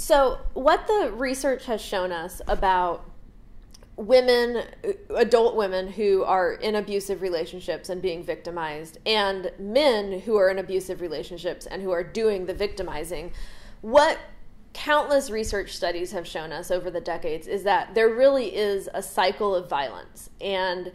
So, what the research has shown us about women, adult women who are in abusive relationships and being victimized, and men who are in abusive relationships and who are doing the victimizing, what countless research studies have shown us over the decades is that there really is a cycle of violence and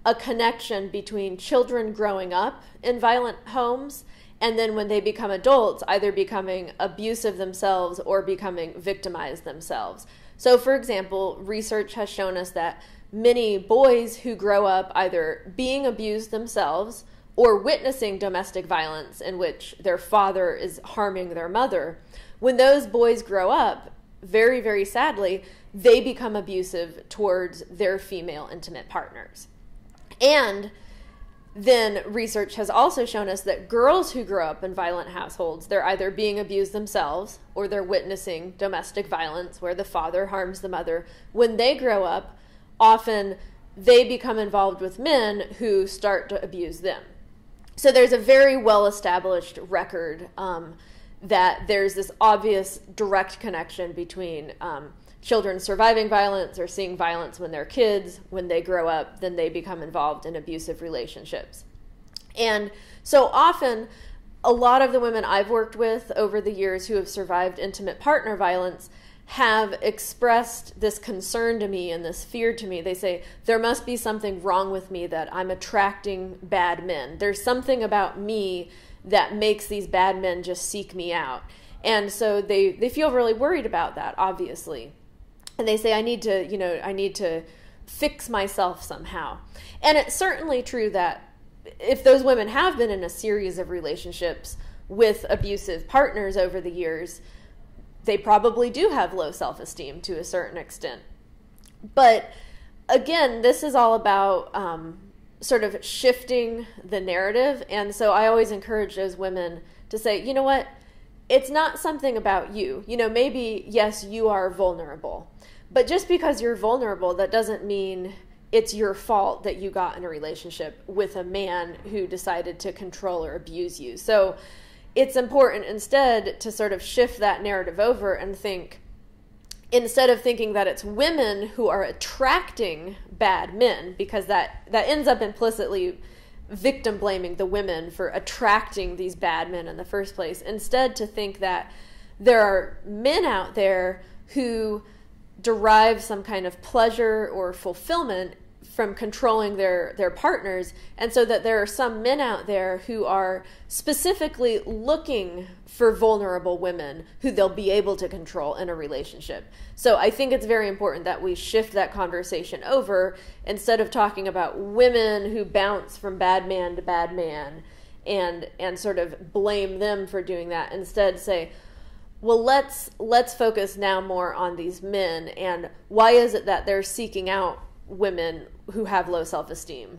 a connection between children growing up in violent homes and then when they become adults, either becoming abusive themselves or becoming victimized themselves. So, for example, research has shown us that many boys who grow up either being abused themselves or witnessing domestic violence in which their father is harming their mother, when those boys grow up, very, very sadly, they become abusive towards their female intimate partners. And then research has also shown us that girls who grow up in violent households, they're either being abused themselves or they're witnessing domestic violence where the father harms the mother. When they grow up, often they become involved with men who start to abuse them. So there's a very well-established record that there's this obvious direct connection between children surviving violence or seeing violence when they're kids. When they grow up, then they become involved in abusive relationships. And so often, a lot of the women I've worked with over the years who have survived intimate partner violence have expressed this concern to me and this fear to me. They say, there must be something wrong with me that I'm attracting bad men. There's something about me that makes these bad men just seek me out. And so they feel really worried about that, obviously. And they say, I need to fix myself somehow. And it's certainly true that if those women have been in a series of relationships with abusive partners over the years, they probably do have low self-esteem to a certain extent. But again, this is all about sort of shifting the narrative. And so I always encourage those women to say, you know what? It's not something about you. Maybe, yes, you are vulnerable. But just because you're vulnerable, that doesn't mean it's your fault that you got in a relationship with a man who decided to control or abuse you. So it's important instead to sort of shift that narrative over and think, instead of thinking that it's women who are attracting bad men, because that ends up implicitly victim blaming the women for attracting these bad men in the first place. Instead, to think that there are men out there who derive some kind of pleasure or fulfillment from controlling their partners, and so that there are some men out there who are specifically looking for vulnerable women who they'll be able to control in a relationship. So I think it's very important that we shift that conversation over, instead of talking about women who bounce from bad man to bad man and sort of blame them for doing that. Instead say, well, let's focus now more on these men, and why is it that they're seeking out women who have low self-esteem?